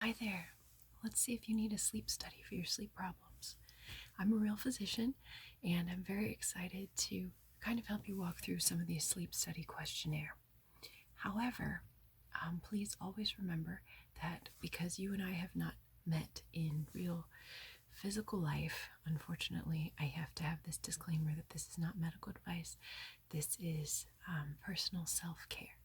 Hi there. Let's see if you need a sleep study for your sleep problems. I'm a real physician and I'm very excited to kind of help you walk through some of these sleep study questionnaire. However, please always remember that because you and I have not met in real physical life, unfortunately, I have to have this disclaimer that this is not medical advice. This is personal self-care.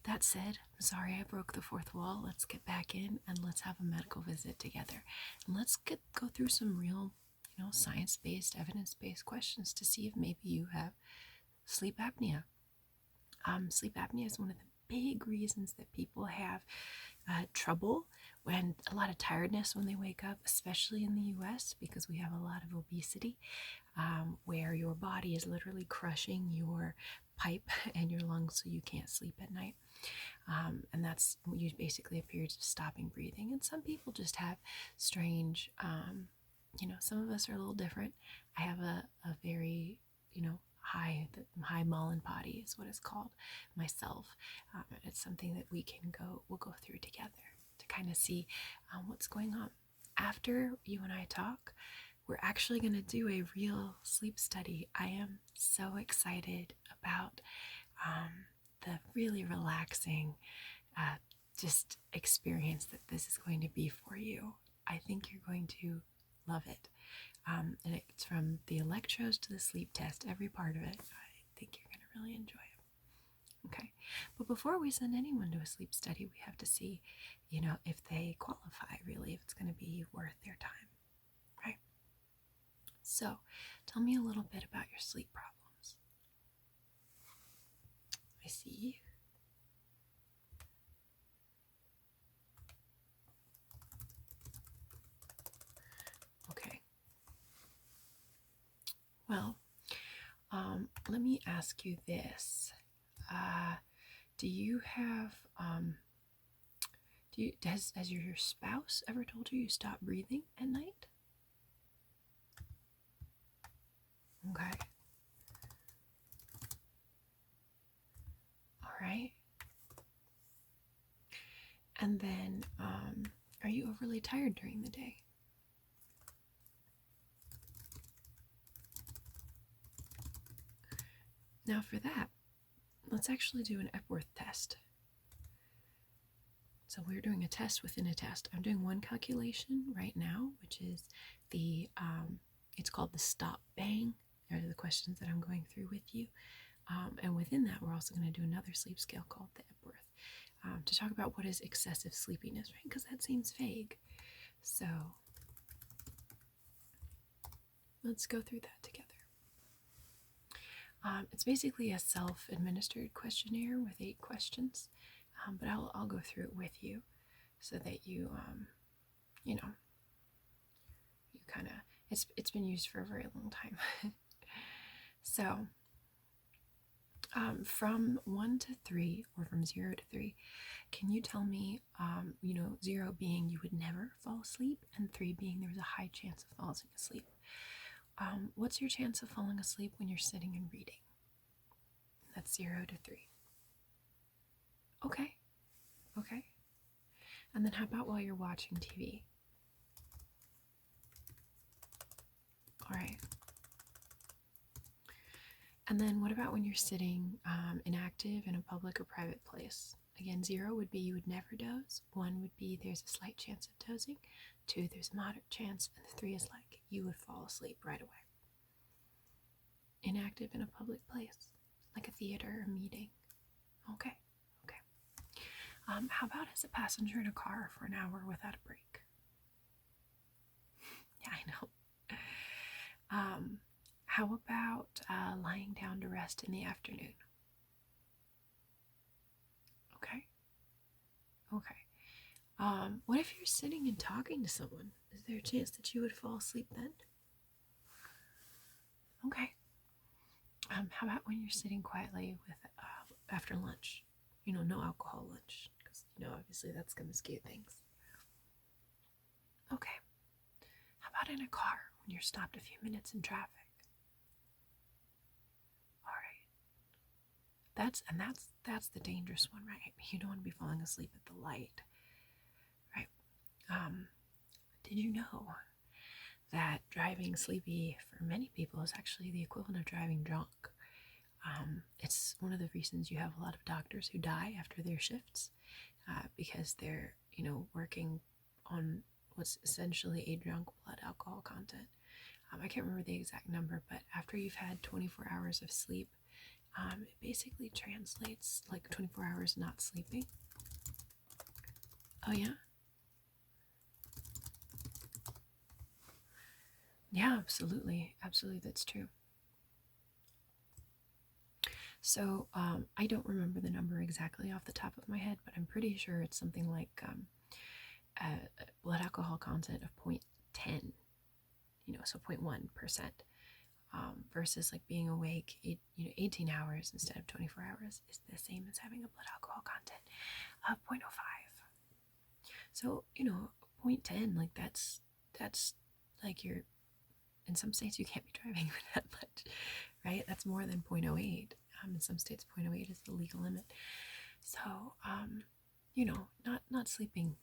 That said, I'm sorry I broke the fourth wall. Let's get back in and let's have a medical visit together. And let's go through some real, science-based, evidence-based questions to see if maybe you have sleep apnea. Sleep apnea is one of the big reasons that people have trouble when a lot of tiredness when they wake up, especially in the US because we have a lot of obesity, where your body is literally crushing your pipe and your lungs so you can't sleep at night. And that's basically a period of stopping breathing. And some people just have strange, some of us are a little different. I have a very, high Mullen body is what it's called myself. It's something that we'll go through together to kind of see what's going on. After you and I talk, we're actually going to do a real sleep study. I am so excited about the really relaxing just experience that this is going to be for you. I think you're going to love it. And it's from the electrodes to the sleep test, every part of it. I think you're going to really enjoy it. Okay. But before we send anyone to a sleep study, we have to see, if they qualify really, if it's going to be worth their time. Right? So, tell me a little bit about your sleep problems. I see. Okay. Well, let me ask you this. Do you have, has your spouse ever told you stop breathing at night? Okay. All right. And then, are you overly tired during the day? Now for that, let's actually do an Epworth test. So we're doing a test within a test. I'm doing one calculation right now, which is it's called the stop bang. They're the questions that I'm going through with you. And within that, we're also going to do another sleep scale called the Epworth to talk about what is excessive sleepiness, right? Because that seems vague. So let's go through that together. It's basically a self-administered questionnaire with 8 questions, but I'll go through it with you so that you kind of it's been used for a very long time. So from 1 to 3, or from 0 to 3, can you tell me, 0 being you would never fall asleep, and 3 being there's a high chance of falling asleep? What's your chance of falling asleep when you're sitting and reading? That's 0 to 3. Okay. Okay. And then how about while you're watching TV? All right. And then what about when you're sitting inactive in a public or private place? Again, 0 would be you would never doze. 1 would be there's a slight chance of dozing. 2, there's a moderate chance. And 3 is like you would fall asleep right away. Inactive in a public place, like a theater or meeting. Okay. Okay. How about as a passenger in a car for an hour without a break? Yeah, I know. How about lying down to rest in the afternoon? Okay. Okay. What if you're sitting and talking to someone? Is there a chance that you would fall asleep then? Okay. How about when you're sitting quietly with after lunch? No alcohol lunch, because obviously that's going to skew things. Okay. How about in a car when you're stopped a few minutes in traffic? All right. That's the dangerous one, right? You don't want to be falling asleep at the light, right? did you know that driving sleepy for many people is actually the equivalent of driving drunk? It's one of the reasons you have a lot of doctors who die after their shifts because they're, working on what's essentially a drunk blood alcohol content. I can't remember the exact number, but after you've had 24 hours of sleep, it basically translates like 24 hours not sleeping. Oh, yeah? Yeah, absolutely. Absolutely, that's true. So I don't remember the number exactly off the top of my head, but I'm pretty sure it's something like a blood alcohol content of 0.10, so 0.1%, versus like being awake, 18 hours instead of 24 hours is the same as having a blood alcohol content of 0.05. So, 0.10, like that's like in some states you can't be driving for that much, right? That's more than 0.08. In some states 0.08 is the legal limit. So, not sleeping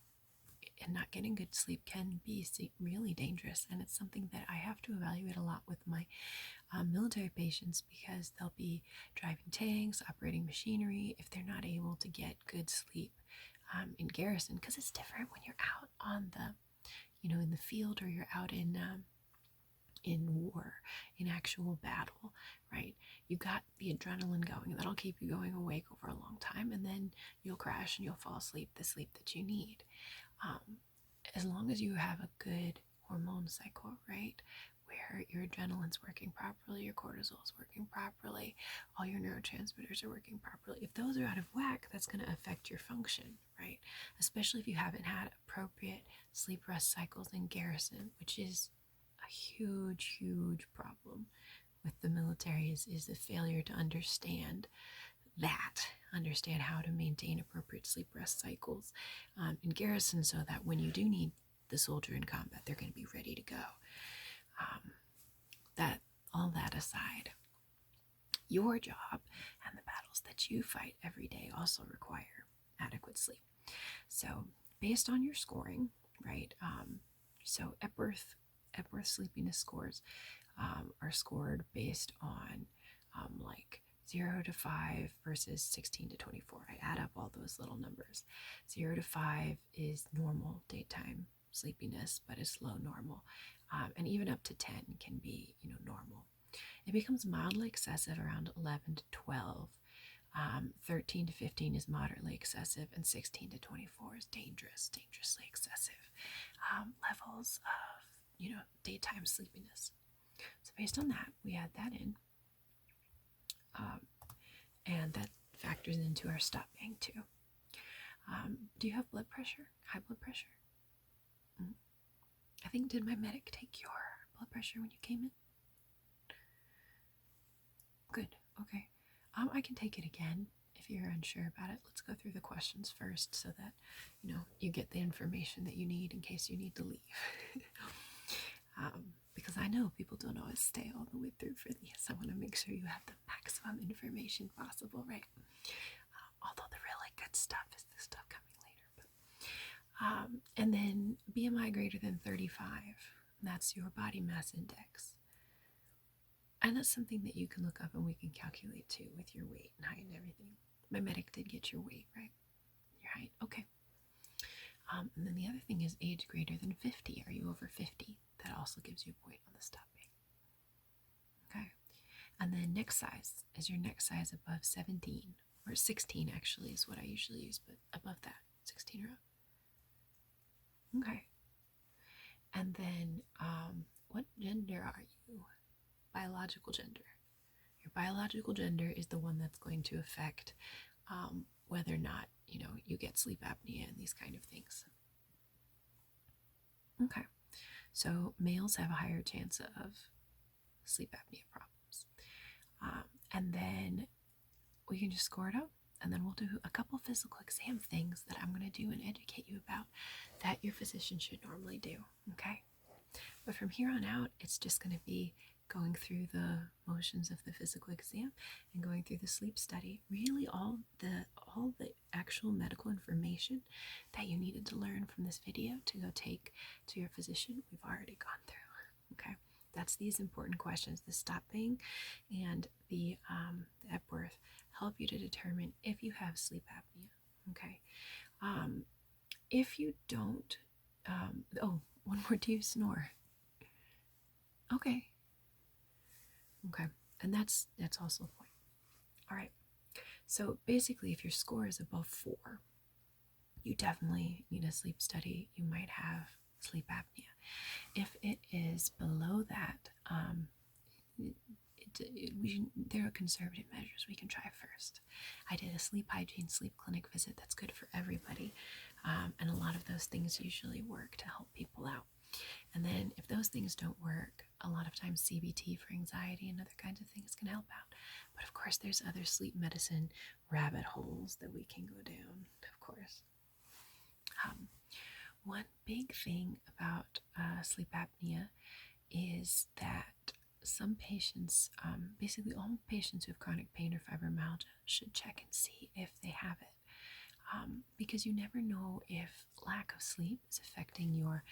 and not getting good sleep can be really dangerous, and it's something that I have to evaluate a lot with my military patients, because they'll be driving tanks, operating machinery, if they're not able to get good sleep in garrison, because it's different when you're out on the, in the field, or you're out in war, in actual battle, right? You got the adrenaline going, that'll keep you going awake over a long time, and then you'll crash and you'll fall asleep, the sleep that you need. As long as you have a good hormone cycle, right, where your adrenaline's working properly, your cortisol's working properly, all your neurotransmitters are working properly. If those are out of whack, that's going to affect your function, right? Especially if you haven't had appropriate sleep rest cycles in garrison, which is a huge, huge problem with the military, is the failure to understand how to maintain appropriate sleep rest cycles in garrison, so that when you do need the soldier in combat, they're going to be ready to go. All that aside, your job and the battles that you fight every day also require adequate sleep. So based on your scoring, right, so Epworth sleepiness scores are scored based on like 0 to 5 versus 16 to 24. I add up all those little numbers. 0 to 5 is normal daytime sleepiness, but it's low normal. And even up to 10 can be, normal. It becomes mildly excessive around 11 to 12. 13 to 15 is moderately excessive, and 16 to 24 is dangerously excessive levels of, daytime sleepiness. So based on that, we add that in. And that factors into our stop bang too. Do you have blood pressure? High blood pressure? I think, did my medic take your blood pressure when you came in? Good, okay. I can take it again if you're unsure about it. Let's go through the questions first, so that, you get the information that you need in case you need to leave. Because I know people don't always stay all the way through for these. I want to make sure you have the maximum information possible, right? Although the really good stuff is the stuff coming later. But, and then BMI greater than 35. That's your body mass index. And that's something that you can look up and we can calculate too, with your weight and height and everything. My medic did get your weight, right? Your height, okay. And then the other thing is age greater than 50. Are you over 50? That also gives you a point on the stop bang. Okay. And then neck size. Is your neck size above 17? Or 16 actually is what I usually use, but above that, 16 or up. Okay. And then what gender are you? Biological gender. Your biological gender is the one that's going to affect whether or not, you get sleep apnea and these kind of things. Okay. So males have a higher chance of sleep apnea problems. And then we can just score it up, and then we'll do a couple physical exam things that I'm going to do and educate you about that your physician should normally do, okay? But from here on out, it's just going to be going through the motions of the physical exam and going through the sleep study. Really all the actual medical information that you needed to learn from this video to go take to your physician, we've already gone through. Okay, that's these important questions. The stopping and the Epworth help you to determine if you have sleep apnea. Okay, if you don't, oh, one more, do you snore? Okay. Okay, and that's also a point. All right, so basically if your score is above 4, you definitely need a sleep study. You might have sleep apnea. If it is below that, there are conservative measures we can try first. I did a sleep hygiene sleep clinic visit that's good for everybody, and a lot of those things usually work to help people out. And then if those things don't work, a lot of times CBT for anxiety and other kinds of things can help out. But of course, there's other sleep medicine rabbit holes that we can go down, of course. One big thing about sleep apnea is that some patients, basically all patients who have chronic pain or fibromyalgia, should check and see if they have it. Because you never know if lack of sleep is affecting your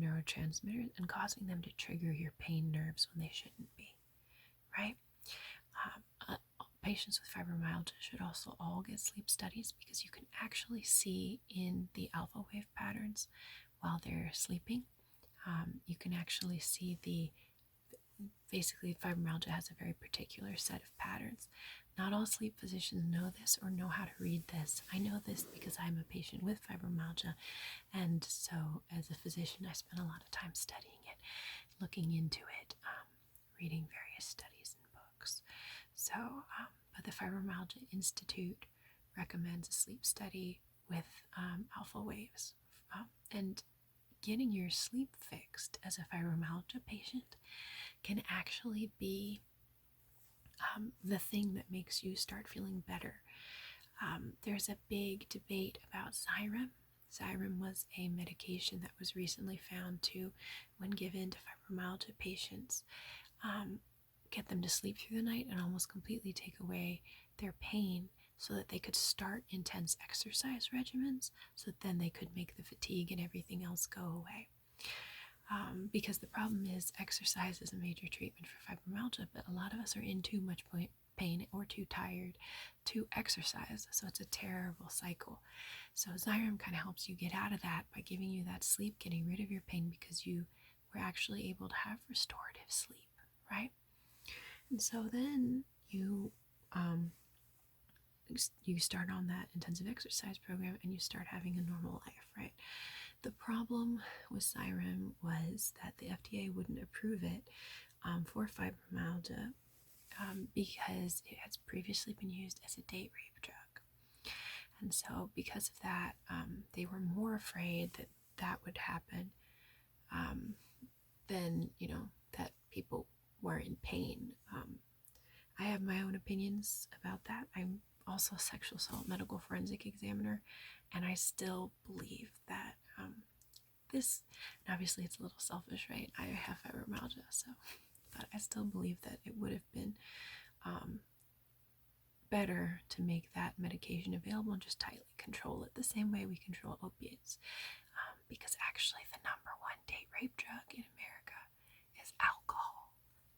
neurotransmitters and causing them to trigger your pain nerves when they shouldn't be, right? Patients with fibromyalgia should also all get sleep studies because you can actually see in the alpha wave patterns while they're sleeping. You can actually see basically fibromyalgia has a very particular set of patterns. Not all sleep physicians know this or know how to read this. I know this because I'm a patient with fibromyalgia, and so as a physician I spent a lot of time studying it, looking into it, reading various studies and books. So, but the Fibromyalgia Institute recommends a sleep study with alpha waves, and getting your sleep fixed as a fibromyalgia patient can actually be the thing that makes you start feeling better. There's a big debate about Xyrem. Xyrem was a medication that was recently found to, when given to fibromyalgia patients, get them to sleep through the night and almost completely take away their pain so that they could start intense exercise regimens so that then they could make the fatigue and everything else go away. Because the problem is exercise is a major treatment for fibromyalgia, but a lot of us are in too much pain or too tired to exercise, so it's a terrible cycle. So Xyrem kind of helps you get out of that by giving you that sleep, getting rid of your pain, because you were actually able to have restorative sleep, right? And so then you start on that intensive exercise program and you start having a normal life, right? The problem with Xyrem was that the FDA wouldn't approve it for fibromyalgia because it has previously been used as a date rape drug. And so because of that, they were more afraid that that would happen than, that people were in pain. I have my own opinions about that. I'm also a sexual assault medical forensic examiner, and I still believe that this, and obviously it's a little selfish, right? I have fibromyalgia, but I still believe that it would have been better to make that medication available and just tightly control it the same way we control opiates, because actually the number one date rape drug in America is alcohol,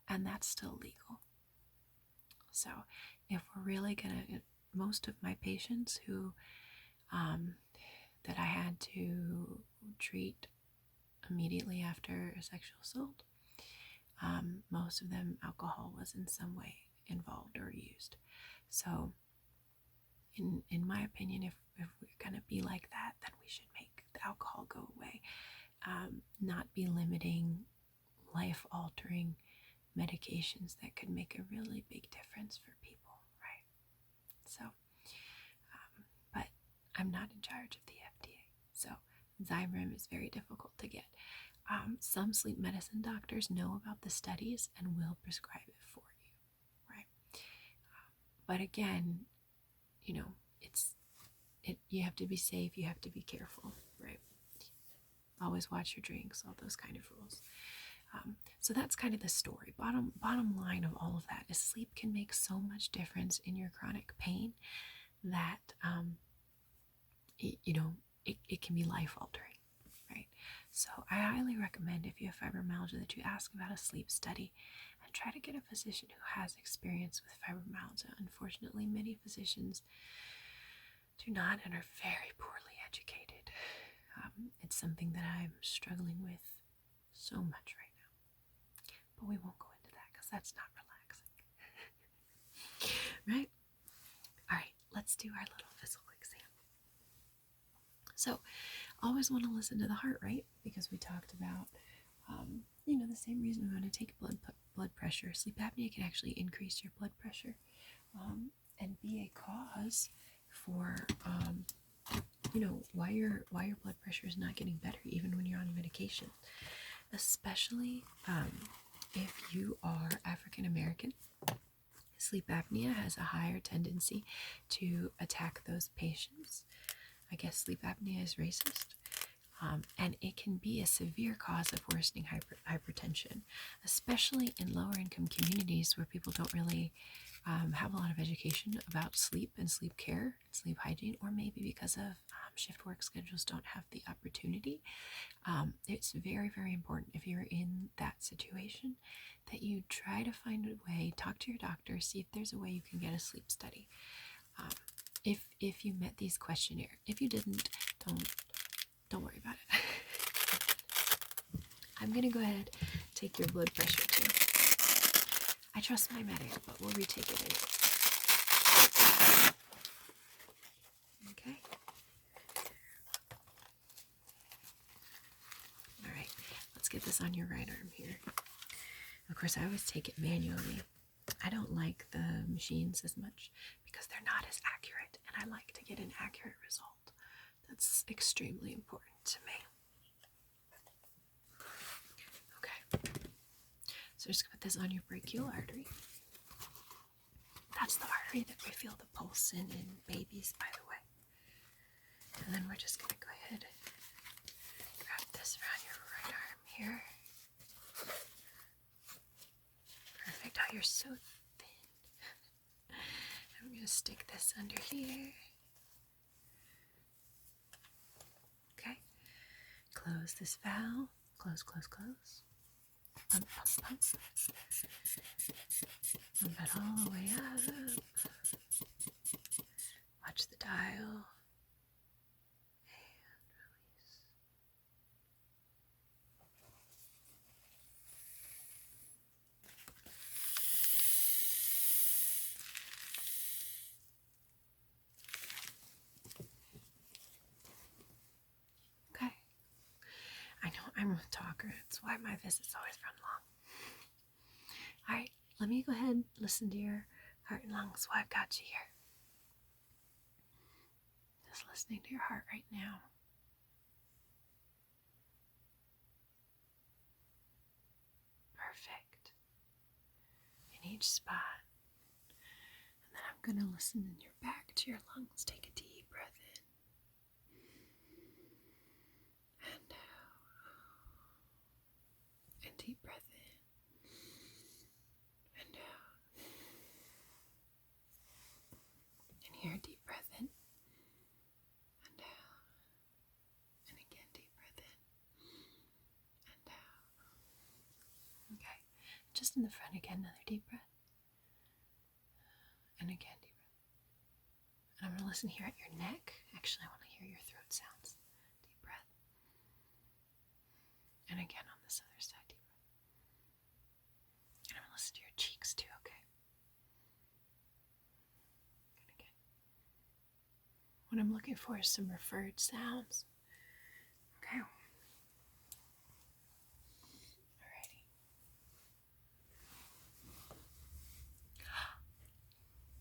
and that's still legal. So if we're really gonna, most of my patients who that I had to treat immediately after a sexual assault, most of them alcohol was in some way involved or used. So in my opinion, if we're gonna be like that, then we should make the alcohol go away, not be limiting life-altering medications that could make a really big difference for people, right? So, but I'm not in charge of the FDA, so Xyrem is very difficult to get. Some sleep medicine doctors know about the studies and will prescribe it for you, right? But again, you have to be safe, you have to be careful, right? Always watch your drinks, all those kind of rules. So that's kind of the story. Bottom line of all of that is sleep can make so much difference in your chronic pain that it can be life altering, right? So I highly recommend, if you have fibromyalgia, that you ask about a sleep study and try to get a physician who has experience with fibromyalgia. Unfortunately, many physicians do not and are very poorly educated. It's something that I'm struggling with so much right now, but we won't go into that because that's not relaxing. Right? All right, let's do our little physical exam. So, always want to listen to the heart rate, because we talked about, the same reason we want to take blood pressure. Sleep apnea can actually increase your blood pressure and be a cause for, why your blood pressure is not getting better even when you're on medication, especially if you are African American. Sleep apnea has a higher tendency to attack those patients. I guess sleep apnea is racist. And it can be a severe cause of worsening hypertension, especially in lower income communities where people don't really have a lot of education about sleep and sleep care and sleep hygiene, or maybe because of shift work schedules don't have the opportunity. It's very, very important, if you're in that situation, that you try to find a way, talk to your doctor, see if there's a way you can get a sleep study. If you met these questionnaires. If you didn't, don't worry about it. I'm gonna go ahead and take your blood pressure too. I trust my medic, but we'll retake it anyway. Okay. All right, let's get this on your right arm here. Of course, I always take it manually. I don't like the machines as much because they're not as accurate, and I like to get an accurate result. That's extremely important to me. Okay, so just put this on your brachial artery. That's the artery that we feel the pulse in babies, by the way. And then we're just going to go ahead and wrap this around your right arm here. Perfect. Oh, you're so thin. I'm going to stick this under here. Okay. Close this valve. Close, close, close. Pump, pump, pump. Pump it all the way up. Watch the dial. And release. Okay. I know I'm a talker. That's why my visits always run long. Alright, let me go ahead and listen to your heart and lungs while I've got you here. Just listening to your heart right now. Perfect. In each spot. And then I'm going to listen in your back to your lungs. Take a deep breath in. And out. And deep breath in. And out. And here, deep breath in. And out. And again, deep breath in. And out. Okay. Just in the front again, another deep breath. And again, deep breath. And I'm going to listen here at your neck. Actually, I want to hear your throat sounds. Deep breath. And again on this other side, deep breath. And I'm going to listen to your cheeks too, okay? And again. What I'm looking for is some referred sounds. Okay. Alrighty.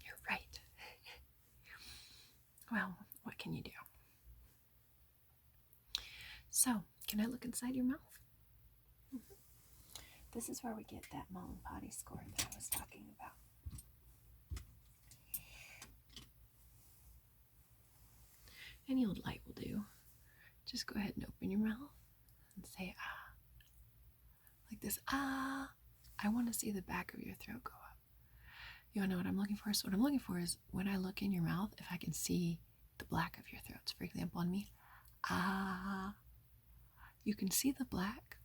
You're right. Well, what can you do? So, can I look inside your mouth? Mm-hmm. This is where we get that Mullen potty score that I was talking about. Any old light will do. Just go ahead and open your mouth and say ah, like this, ah, I want to see the back of your throat go up. You want to know what I'm looking for? So what I'm looking for is when I look in your mouth, if I can see the black of your throat. So for example, on me, ah, you can see the black.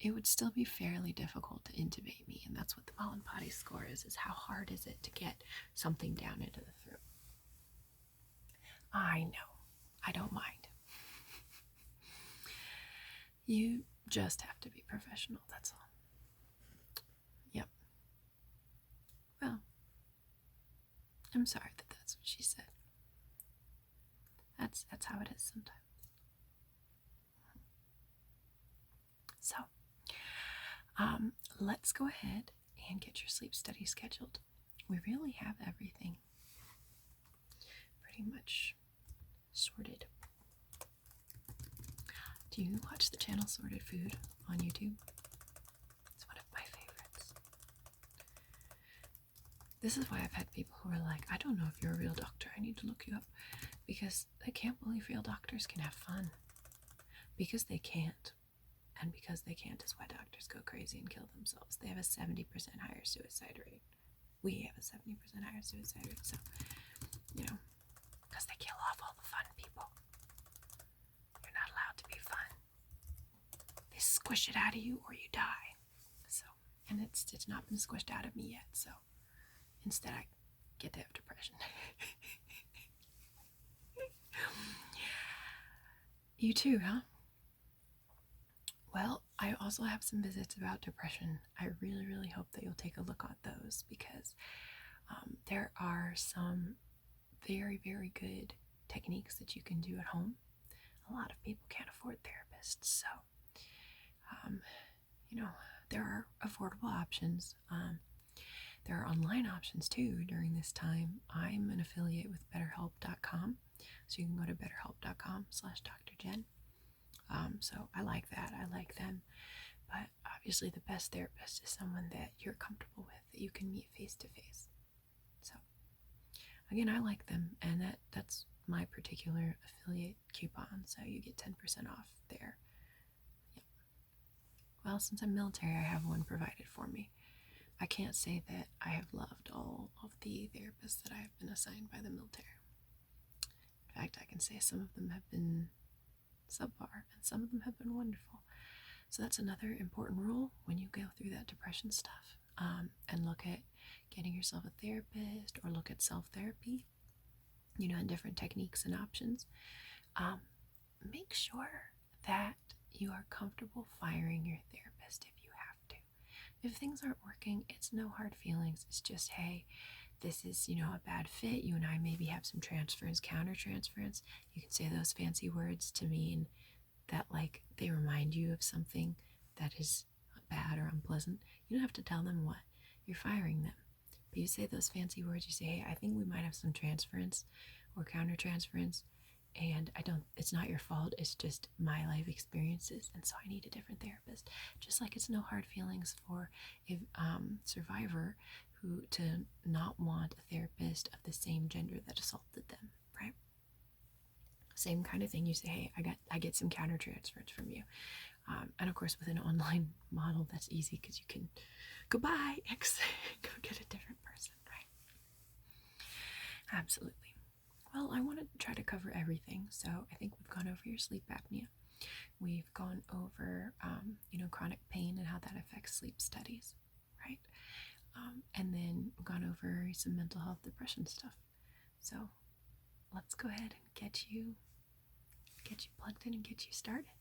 It would still be fairly difficult to intubate me, and that's what the Body score is how hard is it to get something down into the throat. I know, I don't mind. You just have to be professional, that's all. Yep. Well, I'm sorry that that's what she said. That's how it is sometimes. So, let's go ahead and get your sleep study scheduled. We really have everything pretty much sorted. Do you watch the channel Sorted Food on YouTube? It's one of my favorites. This is why I've had people who are like, I don't know if you're a real doctor. I need to look you up. Because I can't believe real doctors can have fun. Because they can't. And because they can't is why doctors go crazy and kill themselves. They have a 70% higher suicide rate. We have a 70% higher suicide rate. So, because they kill off all the fun people. You're not allowed to be fun. They squish it out of you or you die. So, and it's not been squished out of me yet. So, instead I get to have depression. You too, huh? Well, I also have some visits about depression. I really, really hope that you'll take a look at those because there are some very, very good techniques that you can do at home. A lot of people can't afford therapists, so there are affordable options. There are online options too during this time. I'm an affiliate with BetterHelp.com, so you can go to BetterHelp.com/DrJen. So I like that. I like them. But obviously the best therapist is someone that you're comfortable with, that you can meet face to face. So again, I like them, and that's my particular affiliate coupon, so you get 10% off there. Yep. Well, since I'm military, I have one provided for me. I can't say that I have loved all of the therapists that I have been assigned by the military. In fact, I can say some of them have been subpar, and some of them have been wonderful. So that's another important rule when you go through that depression stuff, and look at getting yourself a therapist or look at self-therapy, and different techniques and options. Make sure that you are comfortable firing your therapist if you have to. If things aren't working, it's no hard feelings. It's just, hey, this is, a bad fit. You and I maybe have some transference, countertransference. You can say those fancy words to mean that, like, they remind you of something that is bad or unpleasant. You don't have to tell them what. You're firing them. But you say those fancy words. You say, hey, I think we might have some transference or countertransference, and it's not your fault. It's just my life experiences, and so I need a different therapist. Just like it's no hard feelings for a survivor to not want a therapist of the same gender that assaulted them, right? Same kind of thing. You say, hey, I get some countertransference from you. And of course, with an online model, that's easy because you can goodbye, go get a different person, right? Absolutely. Well, I wanted to try to cover everything. So I think we've gone over your sleep apnea. We've gone over, chronic pain and how that affects sleep studies, right? And then we've gone over some mental health depression stuff. So let's go ahead and get you plugged in and get you started.